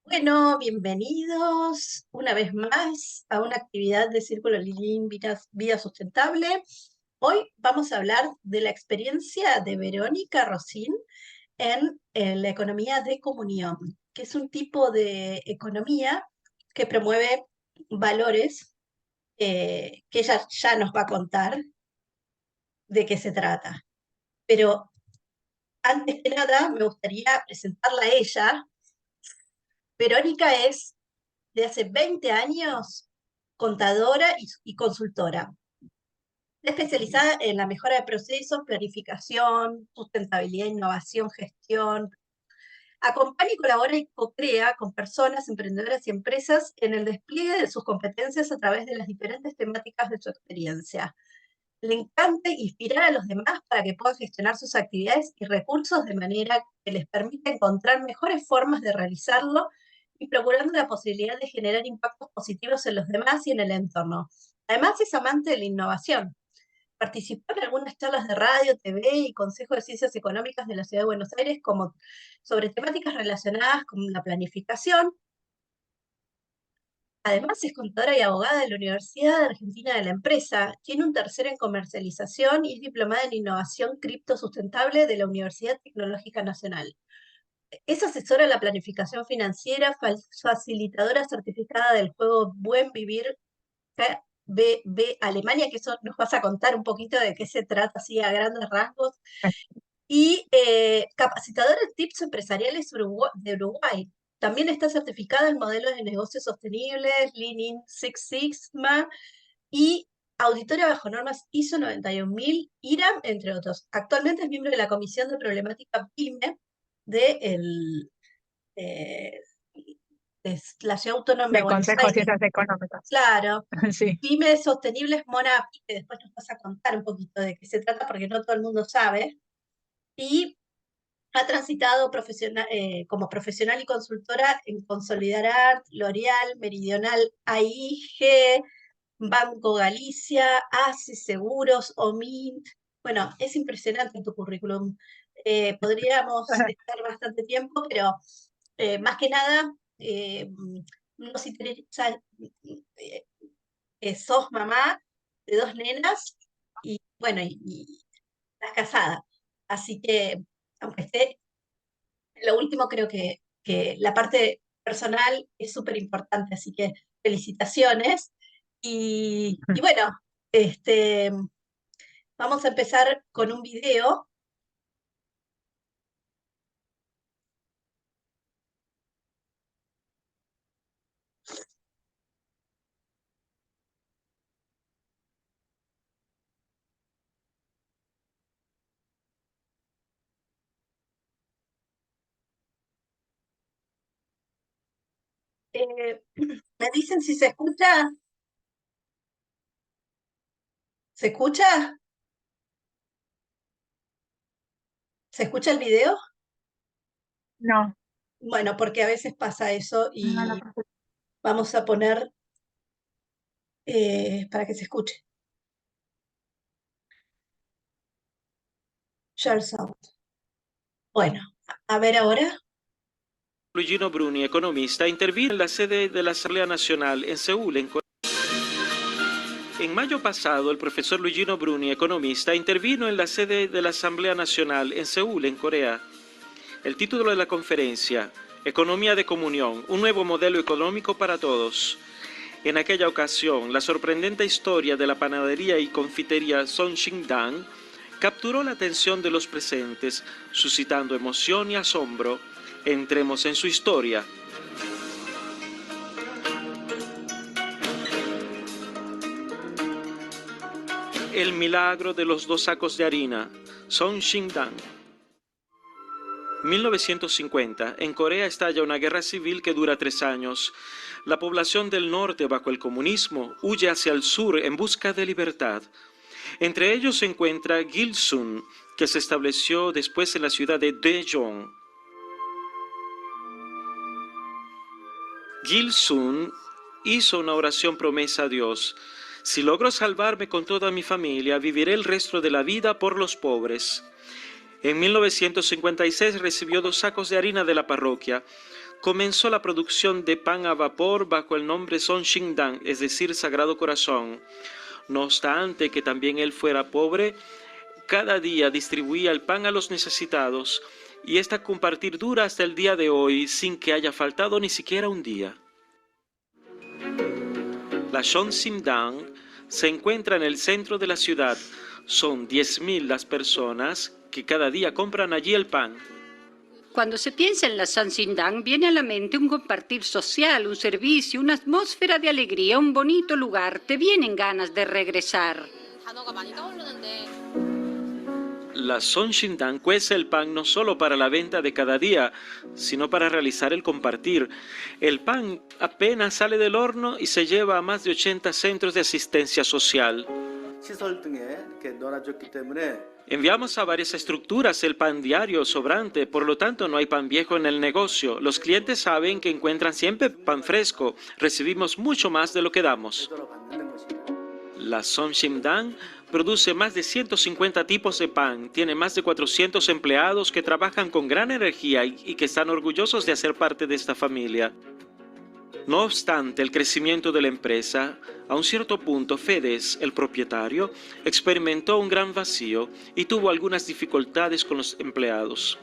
Bueno, bienvenidos una vez más a una actividad de Círculo Lilín Vida Sustentable. Hoy vamos a hablar de la experiencia de Verónica Rosín en la economía de comunión, que es un tipo de economía que promueve valores que ella ya nos va a contar de qué se trata. Pero antes que nada, me gustaría presentarla a ella. Verónica es de hace 20 años contadora y consultora, especializada en la mejora de procesos, planificación, sustentabilidad, innovación, gestión. Acompaña y colabora y co-crea con personas, emprendedoras y empresas en el despliegue de sus competencias a través de las diferentes temáticas de su experiencia. Le encanta inspirar a los demás para que puedan gestionar sus actividades y recursos de manera que les permita encontrar mejores formas de realizarlo y procurando la posibilidad de generar impactos positivos en los demás y en el entorno. Además, es amante de la innovación. Participó en algunas charlas de radio, TV y Consejo de Ciencias Económicas de la Ciudad de Buenos Aires sobre temáticas relacionadas con la planificación. Además, es contadora y abogada de la Universidad Argentina de la Empresa. Tiene un tercero en comercialización y es diplomada en innovación cripto sustentable de la Universidad Tecnológica Nacional. Es asesora de la planificación financiera, facilitadora certificada del juego Buen Vivir KBB Alemania, que eso nos vas a contar un poquito de qué se trata, así a grandes rasgos, y capacitadora en tips empresariales de Uruguay. También está certificada en modelos de negocios sostenibles, Lean Six Sigma y auditora bajo normas ISO 91000, IRAM, entre otros. Actualmente es miembro de la Comisión de Problemática PYME eh, de la Ciudad Autónoma de Del Buenos Consejo de Aires. Ciencias Económicas. Claro, Sí. PYME Sostenibles MONAPI, que después nos vas a contar un poquito de qué se trata, porque no todo el mundo sabe. Y ha transitado como profesional y consultora en Consolidar Art, L'Oreal, Meridional AIG, Banco Galicia, ACE Seguros, OMINT. Bueno, es impresionante tu currículum. Podríamos estar bastante tiempo, pero más que nada nos interesa, sos mamá de dos nenas y bueno, y estás casada. Así que, aunque esté lo último, creo que la parte personal es súper importante, así que felicitaciones. Y bueno, este, vamos a empezar con un video. ¿Me dicen si se escucha? ¿Se escucha? ¿Se escucha el video? No, Bueno, porque a veces pasa eso no y lo vamos a poner para que se escuche. Share sound. Bueno, a ver ahora. Luigino Bruni, economista, intervino en la sede de la Asamblea Nacional en Seúl, en Corea. En mayo pasado, el profesor Luigino Bruni, economista, intervino en la sede de la Asamblea Nacional en Seúl, en Corea. El título de la conferencia, Economía de Comunión, un nuevo modelo económico para todos. En aquella ocasión, la sorprendente historia de la panadería y confitería Songshindang capturó la atención de los presentes, suscitando emoción y asombro. Entremos en su historia. El milagro de los 2 sacos de harina, Songshindang. 1950. En Corea estalla una guerra civil que dura 3 años. La población del norte, bajo el comunismo, huye hacia el sur en busca de libertad. Entre ellos se encuentra Gil-sun, que se estableció después en la ciudad de Daejeon. Gil-sun hizo una oración promesa a Dios. Si logro salvarme con toda mi familia, viviré el resto de la vida por los pobres. En 1956 recibió 2 sacos de harina de la parroquia. comenzó la producción de pan a vapor bajo el nombre Son Xingdang, es decir, Sagrado Corazón. No obstante que también él fuera pobre, cada día distribuía el pan a los necesitados y esta compartir dura hasta el día de hoy sin que haya faltado ni siquiera un día. La Son Xingdang se encuentra en el centro de la ciudad. Son 10.000 las personas que cada día compran allí el pan. Cuando se piensa en la Son Xingdang, viene a la mente un compartir social, un servicio, una atmósfera de alegría, un bonito lugar. Te vienen ganas de regresar. La Son Xingdang cuece el pan no solo para la venta de cada día, sino para realizar el compartir. El pan apenas sale del horno y se lleva a más de 80 centros de asistencia social. Enviamos a varias estructuras el pan diario sobrante, por lo tanto no hay pan viejo en el negocio. Los clientes saben que encuentran siempre pan fresco. Recibimos mucho más de lo que damos. La Son Xingdang produce más de 150 tipos de pan, tiene más de 400 empleados que trabajan con gran energía y que están orgullosos de hacer parte de esta familia. No obstante el crecimiento de la empresa, a un cierto punto Fedes, el propietario, experimentó un gran vacío y tuvo algunas dificultades con los empleados.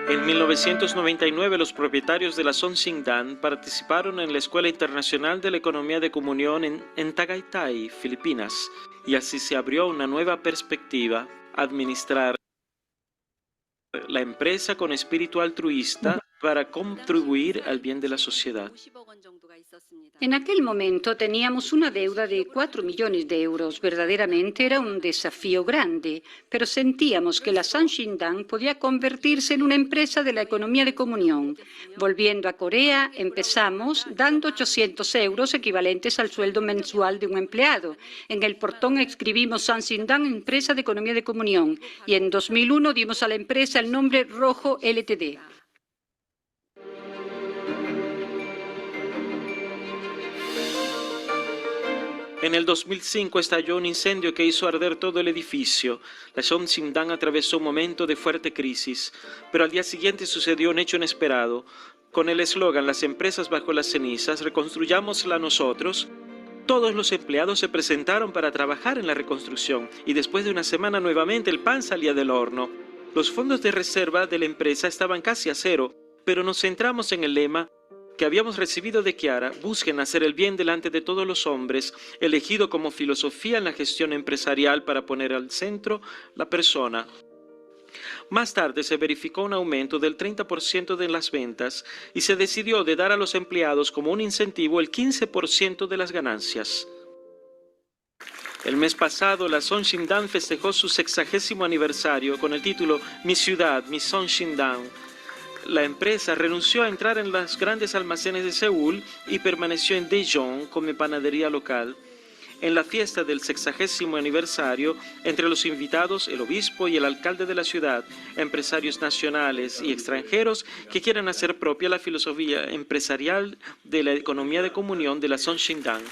En 1999 los propietarios de la Son Xingdang participaron en la Escuela Internacional de la Economía de Comunión en Tagaytay, Filipinas, y así se abrió una nueva perspectiva: administrar la empresa con espíritu altruista para contribuir al bien de la sociedad. En aquel momento teníamos una deuda de 4 millones de euros. Verdaderamente era un desafío grande, pero sentíamos que la Son Xingdang podía convertirse en una empresa de la economía de comunión. Volviendo a Corea, empezamos dando 800 euros equivalentes al sueldo mensual de un empleado. En el portón escribimos Son Xingdang, empresa de economía de comunión, y en 2001 dimos a la empresa el nombre Rojo Ltd. En el 2005 estalló un incendio que hizo arder todo el edificio. La Son Xingdang atravesó un momento de fuerte crisis, pero al día siguiente sucedió un hecho inesperado. Con el eslogan "Las empresas bajo las cenizas, reconstruyámosla nosotros", todos los empleados se presentaron para trabajar en la reconstrucción y después de una semana nuevamente el pan salía del horno. Los fondos de reserva de la empresa estaban casi a cero, pero nos centramos en el lema que habíamos recibido de Chiara: busquen hacer el bien delante de todos los hombres, elegido como filosofía en la gestión empresarial para poner al centro la persona. Más tarde se verificó un aumento del 30% de las ventas y se decidió de dar a los empleados como un incentivo el 15% de las ganancias. El mes pasado, la Son Xingdang festejó su 60º aniversario con el título Mi ciudad, mi Son Xingdang. La empresa renunció a entrar en los grandes almacenes de Seúl y permaneció en Daejeon como panadería local. En la fiesta del 60º aniversario, entre los invitados, el obispo y el alcalde de la ciudad, empresarios nacionales y extranjeros que quieran hacer propia la filosofía empresarial de la economía de comunión de la Son Xingdang.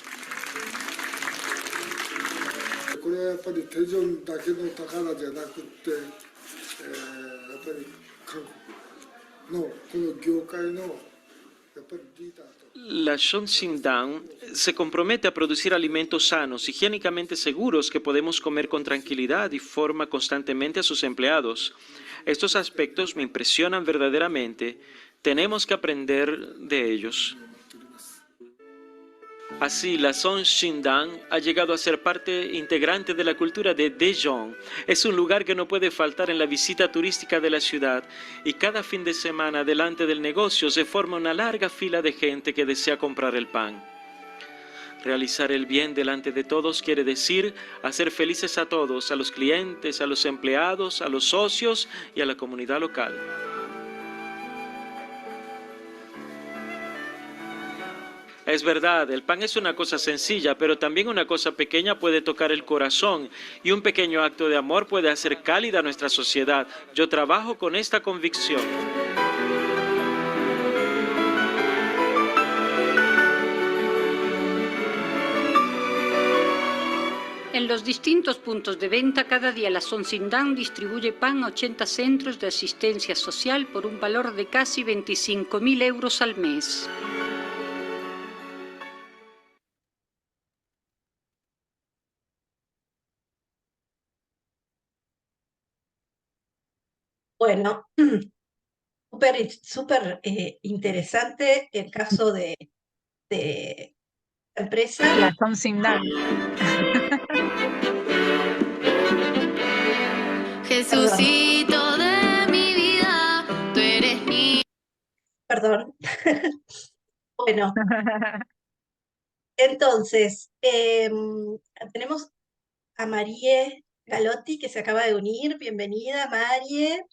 La Son Xingdang se compromete a producir alimentos sanos, higiénicamente seguros, que podemos comer con tranquilidad y forma constantemente a sus empleados. Estos aspectos me impresionan verdaderamente. Tenemos que aprender de ellos. Así, la Son Xingdang ha llegado a ser parte integrante de la cultura de Daejeon. Es un lugar que no puede faltar en la visita turística de la ciudad y cada fin de semana delante del negocio se forma una larga fila de gente que desea comprar el pan. Realizar el bien delante de todos quiere decir hacer felices a todos, a los clientes, a los empleados, a los socios y a la comunidad local. Es verdad, el pan es una cosa sencilla, pero también una cosa pequeña puede tocar el corazón y un pequeño acto de amor puede hacer cálida nuestra sociedad. Yo trabajo con esta convicción. En los distintos puntos de venta, cada día la Sonsindang distribuye pan a 80 centros de asistencia social por un valor de casi 25.000 euros al mes. Bueno, súper interesante el caso de la empresa. La Sonsindang. Jesucito de mi vida, tú eres mi... Perdón. Bueno, entonces, tenemos a Marie Galotti que se acaba de unir. Bienvenida, Marie.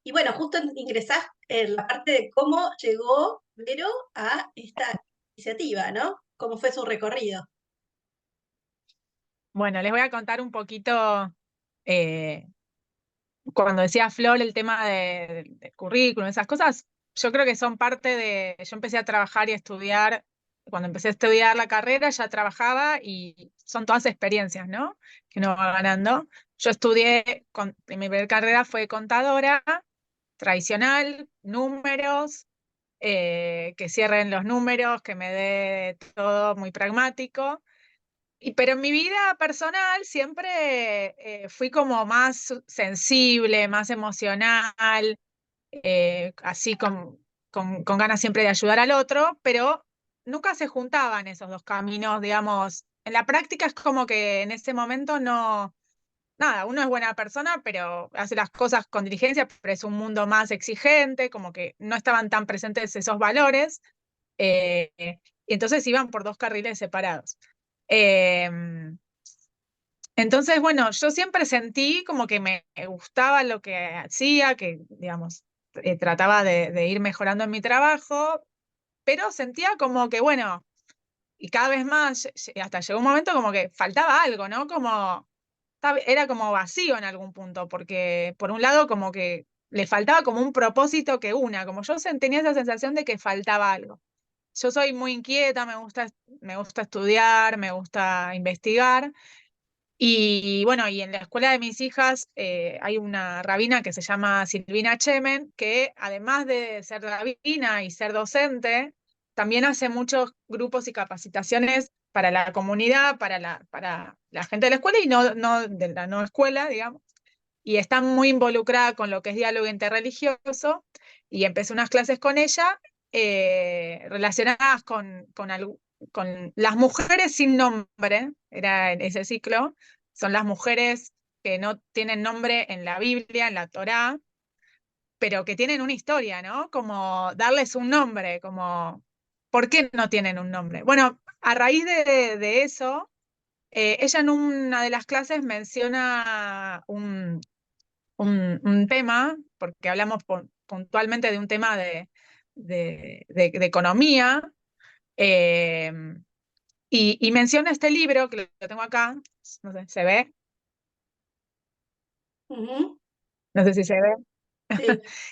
Y bueno, justo ingresás en la parte de cómo llegó Vero a esta iniciativa, ¿no? ¿Cómo fue su recorrido? Bueno, les voy a contar un poquito, cuando decía Flor el tema del currículum, esas cosas, yo creo que son parte de, yo empecé a trabajar y a estudiar, cuando empecé a estudiar la carrera ya trabajaba y son todas experiencias, ¿no? Que uno va ganando. Yo estudié, mi primera carrera fue contadora, tradicional, números, que cierren los números, que me dé todo muy pragmático. Pero en mi vida personal siempre fui como más sensible, más emocional, así con ganas siempre de ayudar al otro, pero nunca se juntaban esos dos caminos, digamos. En la práctica es como que en ese momento no, nada, uno es buena persona, pero hace las cosas con diligencia, pero es un mundo más exigente, como que no estaban tan presentes esos valores, y entonces iban por dos carriles separados. Entonces, bueno, yo siempre sentí como que me gustaba lo que hacía, que, digamos, trataba de ir mejorando en mi trabajo, pero sentía como que, bueno, y cada vez más, hasta llegó un momento como que faltaba algo, ¿no? Como, era como vacío en algún punto, porque por un lado como que le faltaba como un propósito que una, como yo tenía esa sensación de que faltaba algo. Yo soy muy inquieta, me gusta estudiar, me gusta investigar. Y bueno, y en la escuela de mis hijas hay una rabina que se llama Silvina Chemen, que además de ser rabina y ser docente, también hace muchos grupos y capacitaciones para la comunidad, para la gente de la escuela y no de la no escuela, digamos. Y está muy involucrada con lo que es diálogo interreligioso, y empecé unas clases con ella relacionadas con las mujeres sin nombre, era en ese ciclo, son las mujeres que no tienen nombre en la Biblia, en la Torá, pero que tienen una historia, ¿no? Como darles un nombre, como, ¿por qué no tienen un nombre? Bueno, a raíz de eso, ella en una de las clases menciona un tema, porque hablamos puntualmente de un tema de economía, eh, y menciona este libro, que lo tengo acá, no sé, ¿se ve? Ujú, No sé si se ve. sí.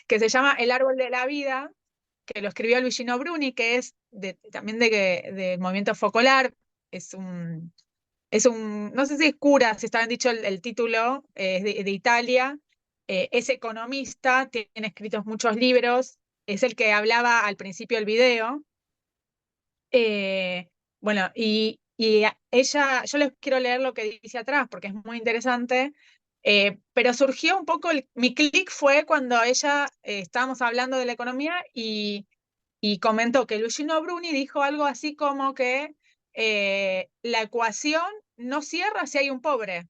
Que se llama El árbol de la vida, que lo escribió Luigino Bruni, que es también del movimiento focolar, es no sé si es cura, si está bien dicho el título, es de Italia, es economista, tiene escritos muchos libros, es el que hablaba al principio del video. Bueno, y ella, yo les quiero leer lo que dice atrás porque es muy interesante, pero surgió un poco, mi clic fue cuando ella, estábamos hablando de la economía y comentó que Luigino Bruni dijo algo así como que la ecuación no cierra si hay un pobre.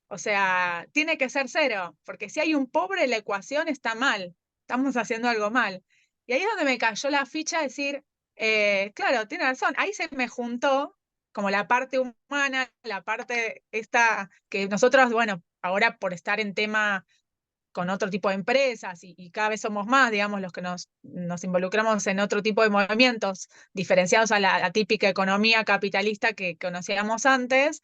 O sea, tiene que ser cero, porque si hay un pobre, la ecuación está mal, estamos haciendo algo mal. Y ahí es donde me cayó la ficha, decir, claro, tiene razón, ahí se me juntó como la parte humana, la parte esta, que nosotros, bueno, ahora por estar en tema con otro tipo de empresas y cada vez somos más, digamos, los que nos involucramos en otro tipo de movimientos diferenciados a la típica economía capitalista que conocíamos antes,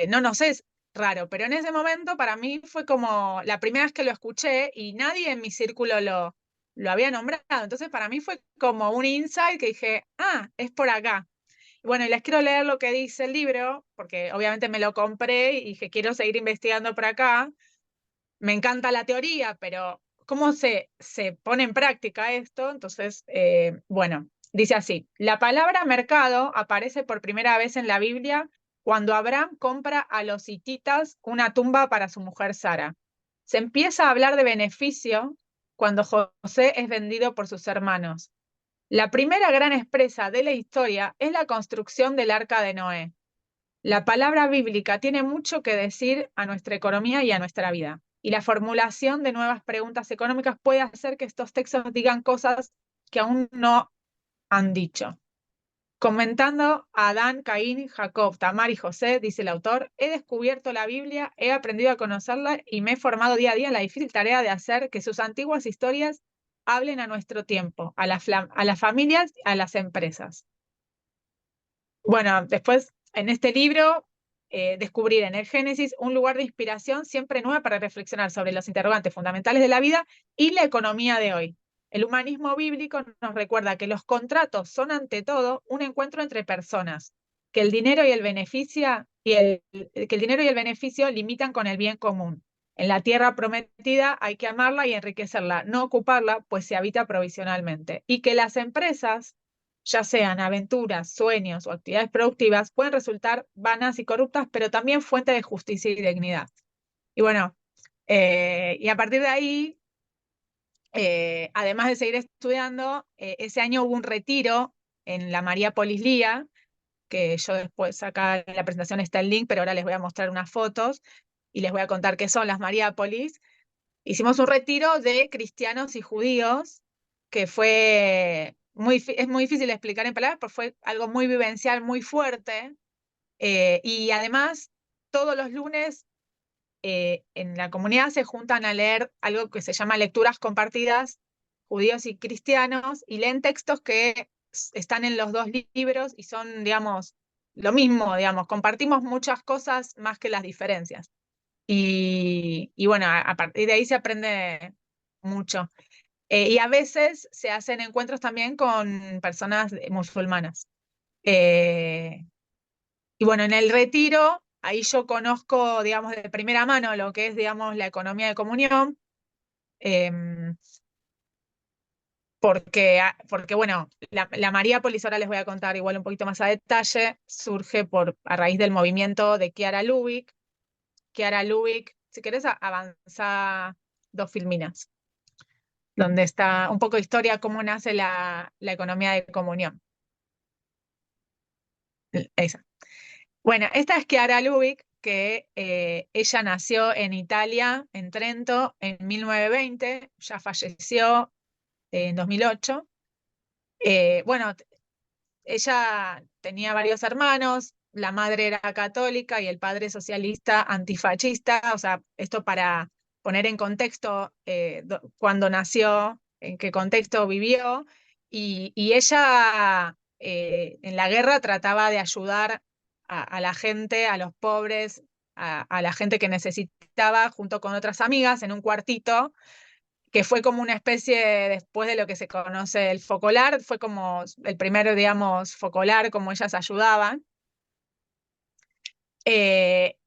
no nos es raro, pero en ese momento para mí fue como la primera vez que lo escuché y nadie en mi círculo lo había nombrado, entonces para mí fue como un insight que dije, ah, es por acá. Bueno, y les quiero leer lo que dice el libro, porque obviamente me lo compré y dije, quiero seguir investigando por acá. Me encanta la teoría, pero ¿cómo se pone en práctica esto? Entonces, bueno, dice así, la palabra mercado aparece por primera vez en la Biblia cuando Abraham compra a los hititas una tumba para su mujer Sara. Se empieza a hablar de beneficio cuando José es vendido por sus hermanos. La primera gran empresa de la historia es la construcción del Arca de Noé. La palabra bíblica tiene mucho que decir a nuestra economía y a nuestra vida. Y la formulación de nuevas preguntas económicas puede hacer que estos textos digan cosas que aún no han dicho. Comentando a Adán, Caín, Jacob, Tamar y José, dice el autor, he descubierto la Biblia, he aprendido a conocerla y me he formado día a día en la difícil tarea de hacer que sus antiguas historias hablen a nuestro tiempo, a las familias, a las empresas. Bueno, después en este libro descubrir en el Génesis un lugar de inspiración siempre nueva para reflexionar sobre los interrogantes fundamentales de la vida y la economía de hoy. El humanismo bíblico nos recuerda que los contratos son ante todo un encuentro entre personas, que el dinero y el beneficio, que el dinero y el beneficio limitan con el bien común. En la tierra prometida hay que amarla y enriquecerla, no ocuparla, pues se habita provisionalmente. Y que las empresas, ya sean aventuras, sueños o actividades productivas, pueden resultar vanas y corruptas, pero también fuente de justicia y dignidad. Y bueno, y a partir de ahí, además de seguir estudiando, ese año hubo un retiro en la Mariápolis Lía, que yo después acá en la presentación está el link, pero ahora les voy a mostrar unas fotos y les voy a contar qué son las Mariápolis. Hicimos un retiro de cristianos y judíos, que fue es muy difícil de explicar en palabras, pero fue algo muy vivencial, muy fuerte. Y además, todos los lunes en la comunidad se juntan a leer algo que se llama lecturas compartidas, judíos y cristianos, y leen textos que están en los dos libros y son, digamos, lo mismo, digamos, compartimos muchas cosas más que las diferencias. Y bueno, a partir de ahí se aprende mucho. Y a veces se hacen encuentros también con personas musulmanas. Eh, y bueno, en el retiro, ahí yo conozco, digamos, de primera mano lo que es, digamos, la economía de comunión, em, porque bueno, la Mariápolis, ahora les voy a contar igual un poquito más a detalle, surge a raíz del movimiento de Chiara Lubich. Chiara Lubich, si querés avanza 2 filminas, donde está un poco de historia, cómo nace la economía de comunión. Esa. Bueno, esta es Chiara Lubich, que ella nació en Italia, en Trento, en 1920, ya falleció en 2008. Bueno, ella tenía varios hermanos, la madre era católica y el padre socialista antifascista, o sea, esto para poner en contexto cuándo nació, en qué contexto vivió, y ella en la guerra trataba de ayudar a la gente, a los pobres, a la gente que necesitaba, junto con otras amigas, en un cuartito, que fue como una especie, después de lo que se conoce el focolar, fue como el primero, digamos, focolar, como ellas ayudaban.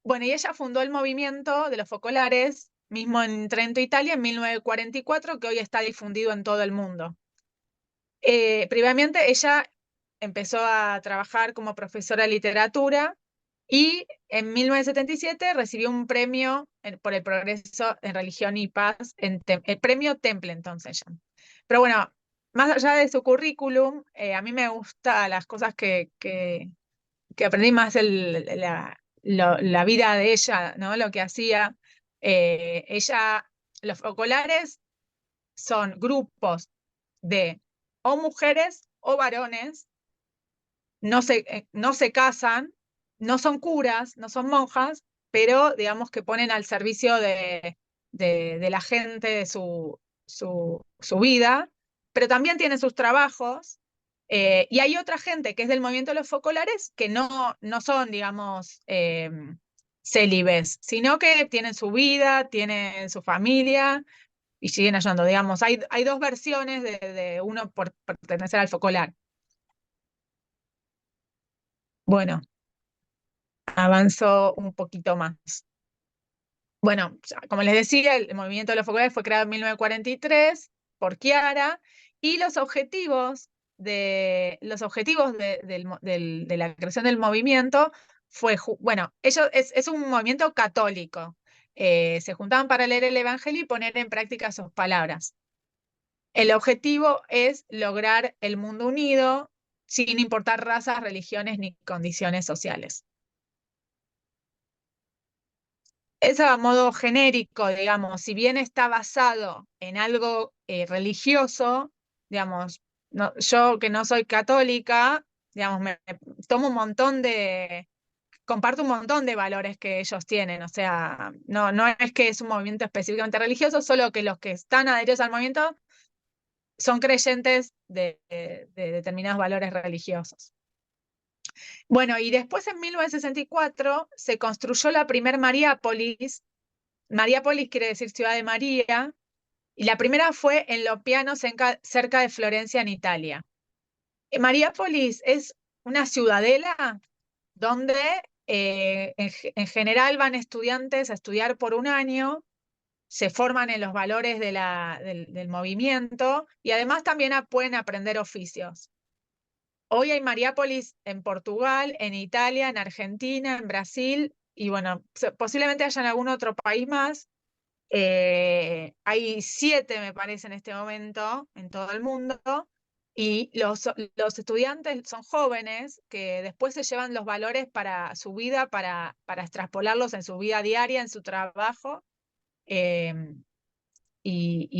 Bueno, y ella fundó el movimiento de los focolares, mismo en Trento, Italia, en 1944, que hoy está difundido en todo el mundo. Previamente ella empezó a trabajar como profesora de literatura y en 1977 recibió un premio por el progreso en religión y paz, el premio Templeton se llama. Pero bueno, más allá de su currículum, a mí me gustan las cosas que aprendí más la vida de ella, ¿no? Lo que hacía. Los focolares son grupos de o mujeres o varones, no se casan, no son curas, no son monjas, pero digamos que ponen al servicio de la gente de su vida, pero también tienen sus trabajos. Y hay otra gente que es del movimiento de los focolares que no son, digamos, célibes, sino que tienen su vida, tienen su familia y siguen ayudando. Digamos, hay dos versiones de uno por pertenecer al focolar. Bueno, avanzó un poquito más. Bueno, como les decía, el movimiento de los focolares fue creado en 1943 por Chiara, y los objetivos de la creación del movimiento fue, bueno, ellos es un movimiento católico. Se juntaban para leer el Evangelio y poner en práctica sus palabras. El objetivo es lograr el mundo unido sin importar razas, religiones ni condiciones sociales. Eso a modo genérico, digamos, si bien está basado en algo religioso, digamos, yo que no soy católica, digamos, tomo un montón comparto un montón de valores que ellos tienen, o sea, no es que es un movimiento específicamente religioso, solo que los que están adheridos al movimiento son creyentes de determinados valores religiosos. Bueno, y después en 1964 se construyó la primer Mariápolis. Mariápolis quiere decir ciudad de María, y la primera fue en Lopiano, cerca de Florencia, en Italia. Mariápolis es una ciudadela donde en general van estudiantes a estudiar por un año, se forman en los valores del movimiento, y además también pueden aprender oficios. Hoy hay Mariápolis en Portugal, en Italia, en Argentina, en Brasil, y bueno, posiblemente haya en algún otro país más. Hay 7, me parece, en este momento, en todo el mundo, y los estudiantes son jóvenes que después se llevan los valores para su vida, para extrapolarlos en su vida diaria, en su trabajo, y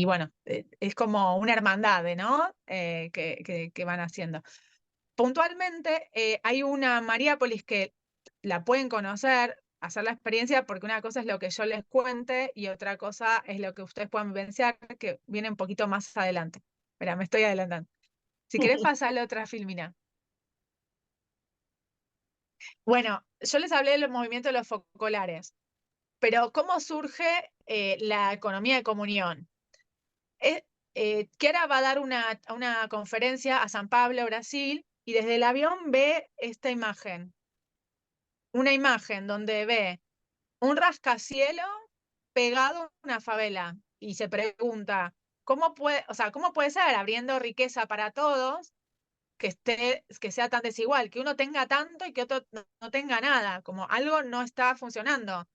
bueno, es como una hermandad, ¿no? Que van haciendo. Puntualmente, hay una Mariápolis que la pueden conocer, hacer la experiencia, porque una cosa es lo que yo les cuente y otra cosa es lo que ustedes puedan vivenciar, que viene un poquito más adelante. Espera, me estoy adelantando. Si querés pasarle otra, Filmina. Bueno, yo les hablé del movimiento de los focolares, pero ¿cómo surge la economía de comunión? Chiara va a dar una conferencia a San Pablo, Brasil, y desde el avión ve esta imagen. Una imagen donde ve un rascacielos pegado a una favela y se pregunta, ¿cómo puede ser, abriendo riqueza para todos, que sea tan desigual, que uno tenga tanto y que otro no tenga nada? Como algo no está funcionando.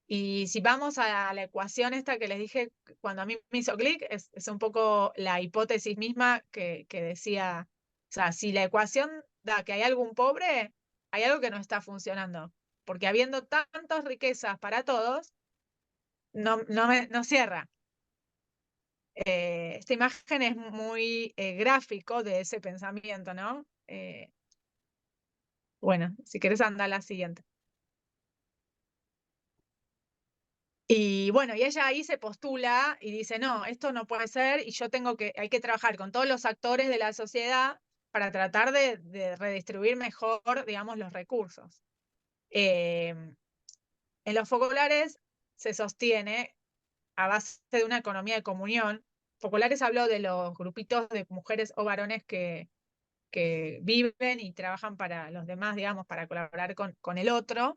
Y si vamos a la ecuación esta que les dije cuando a mí me hizo clic, es un poco la hipótesis misma que decía, o sea, si la ecuación da que hay algún pobre, hay algo que no está funcionando. Porque habiendo tantas riquezas para todos, no cierra. Esta imagen es muy gráfico de ese pensamiento, ¿no? Bueno, si querés andar a la siguiente. Y bueno, y ella ahí se postula y dice, no, esto no puede ser, y hay que trabajar con todos los actores de la sociedad para tratar de redistribuir mejor, digamos, los recursos. En los focolares se sostiene a base de una economía de comunión. Focolares habló de los grupitos de mujeres o varones que viven y trabajan para los demás, digamos, para colaborar con el otro.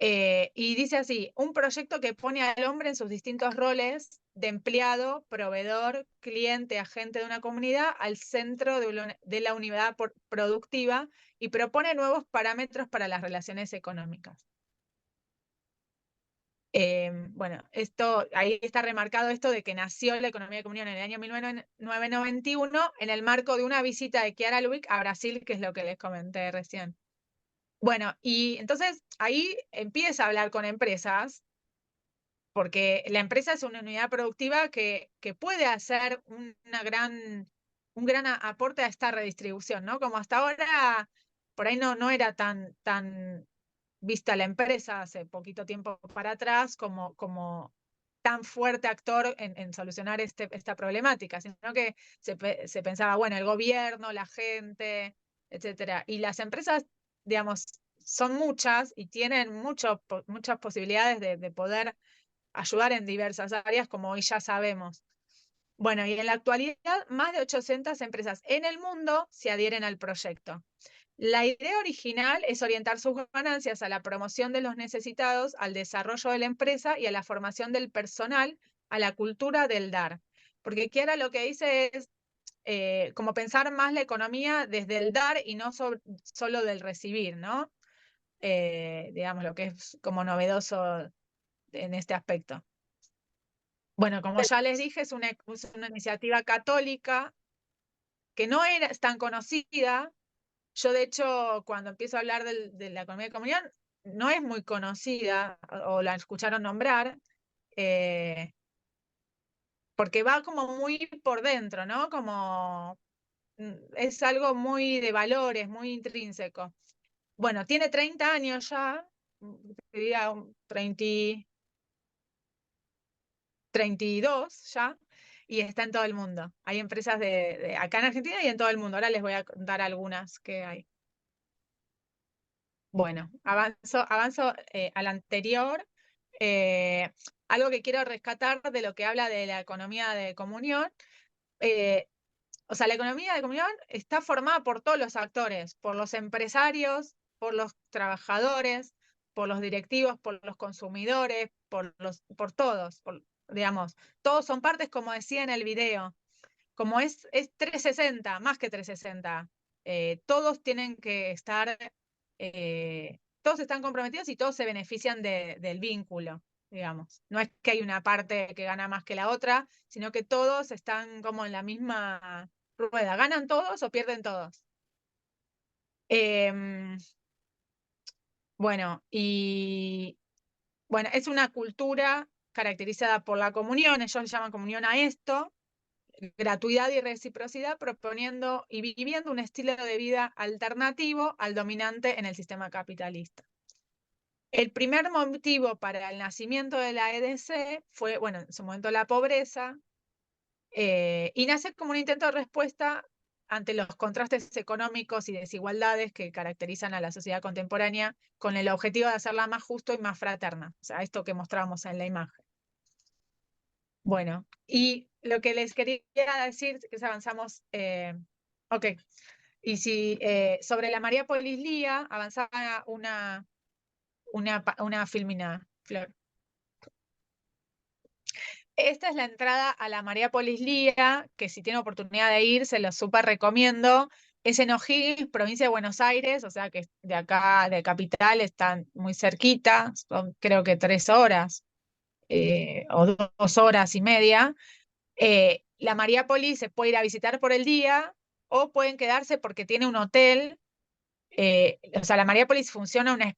Y dice así, un proyecto que pone al hombre en sus distintos roles de empleado, proveedor, cliente, agente de una comunidad al centro de la unidad productiva, y propone nuevos parámetros para las relaciones económicas. Bueno, ahí está remarcado esto de que nació la economía de comunión en el año 1991 en el marco de una visita de Chiara Lubich a Brasil, que es lo que les comenté recién. Bueno, y entonces ahí empieza a hablar con empresas, porque la empresa es una unidad productiva que puede hacer un gran aporte a esta redistribución, ¿no? Como hasta ahora, por ahí no era tan vista la empresa hace poquito tiempo para atrás como tan fuerte actor en solucionar esta problemática, sino que se pensaba, bueno, el gobierno, la gente, etcétera. Y las empresas, digamos, son muchas y tienen muchas posibilidades de poder ayudar en diversas áreas, como hoy ya sabemos. Bueno, y en la actualidad, más de 800 empresas en el mundo se adhieren al proyecto. La idea original es orientar sus ganancias a la promoción de los necesitados, al desarrollo de la empresa y a la formación del personal, a la cultura del dar. Porque Chiara lo que dice es como pensar más la economía desde el dar y no solo del recibir, ¿no? Digamos, lo que es como novedoso en este aspecto. Bueno, como ya les dije, es una iniciativa católica que no era tan conocida. Yo, de hecho, cuando empiezo a hablar de la economía de comunión, no es muy conocida, o la escucharon nombrar, porque va como muy por dentro, ¿no? Como es algo muy de valores, muy intrínseco. Bueno, tiene 30 años ya, diría 32 ya, y está en todo el mundo. Hay empresas acá en Argentina y en todo el mundo. Ahora les voy a contar algunas que hay. Bueno, avanzo al anterior. Algo que quiero rescatar de lo que habla de la economía de comunión. O sea, la economía de comunión está formada por todos los actores, por los empresarios, por los trabajadores, por los directivos, por los consumidores, por todos, digamos. Todos son partes, como decía en el video. Como es 360, más que 360. Todos tienen que estar, todos están comprometidos y todos se benefician del vínculo, digamos. No es que hay una parte que gana más que la otra, sino que todos están como en la misma rueda. ¿Ganan todos o pierden todos? Bueno, es una cultura caracterizada por la comunión. Ellos le llaman comunión a esto, gratuidad y reciprocidad, proponiendo y viviendo un estilo de vida alternativo al dominante en el sistema capitalista. El primer motivo para el nacimiento de la EDC fue, bueno, en su momento la pobreza, y nace como un intento de respuesta ante los contrastes económicos y desigualdades que caracterizan a la sociedad contemporánea, con el objetivo de hacerla más justa y más fraterna. O sea, esto que mostrábamos en la imagen. Bueno, y lo que les quería decir, que avanzamos, ok, y si sobre la Mariápolis Lía avanzaba una filmina, Flor. Esta es la entrada a la Mariápolis Lía, que si tiene oportunidad de ir, se lo súper recomiendo. Es en O'Higgins, provincia de Buenos Aires, o sea que de acá, de Capital, están muy cerquita, son creo que 3 horas o 2 horas y media. La Mariápolis se puede ir a visitar por el día o pueden quedarse porque tiene un hotel. O sea, la Mariápolis funciona.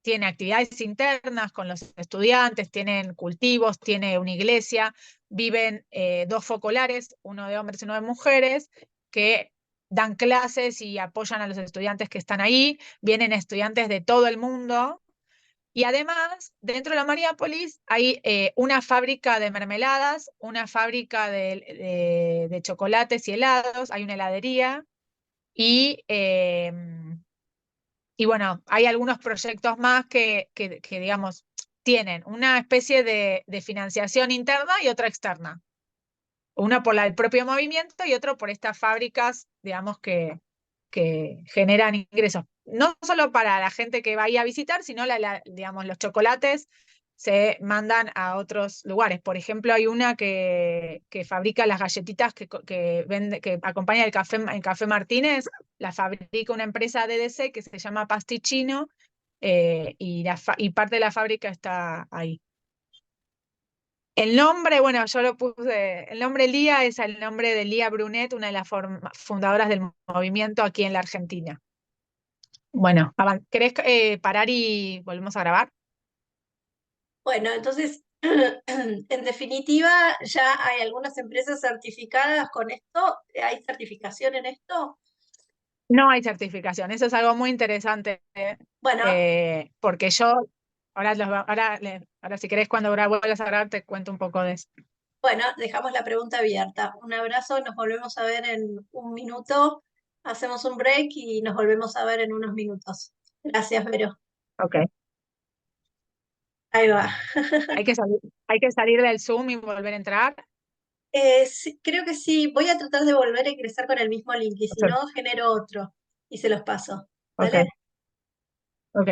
Tiene actividades internas con los estudiantes, tienen cultivos, tiene una iglesia, viven 2 focolares, uno de hombres y uno de mujeres, que dan clases y apoyan a los estudiantes que están ahí. Vienen estudiantes de todo el mundo. Y además, dentro de la Mariápolis hay una fábrica de mermeladas, una fábrica de chocolates y helados, hay una heladería y bueno, hay algunos proyectos más que digamos, tienen una especie de financiación interna y otra externa. Una por el propio movimiento y otro por estas fábricas, digamos, que generan ingresos. No solo para la gente que va ahí a visitar, sino digamos, los chocolates se mandan a otros lugares. Por ejemplo, hay una que fabrica las galletitas que vende, que acompaña el Café Martínez, la fabrica una empresa de DDC que se llama Pastichino, y parte de la fábrica está ahí. El nombre, bueno, yo lo puse, el nombre Lía es el nombre de Lía Brunet, una de las fundadoras del movimiento aquí en la Argentina. Bueno, ¿querés parar y volvemos a grabar? Bueno, entonces, en definitiva, ya hay algunas empresas certificadas con esto. ¿Hay certificación en esto? No hay certificación, eso es algo muy interesante, Bueno, porque yo, ahora si querés cuando vuelvas a grabar te cuento un poco de eso. bueno, dejamos la pregunta abierta. Un abrazo, nos volvemos a ver en un minuto. Hacemos un break y nos volvemos a ver en unos minutos. Gracias, Vero. Ok, Ahí va. hay que salir del Zoom y volver a entrar. Sí, creo que sí. Voy a tratar de volver a ingresar con el mismo link y si Perfecto. no, genero otro y se los paso. Ok, ¿Vale? ok.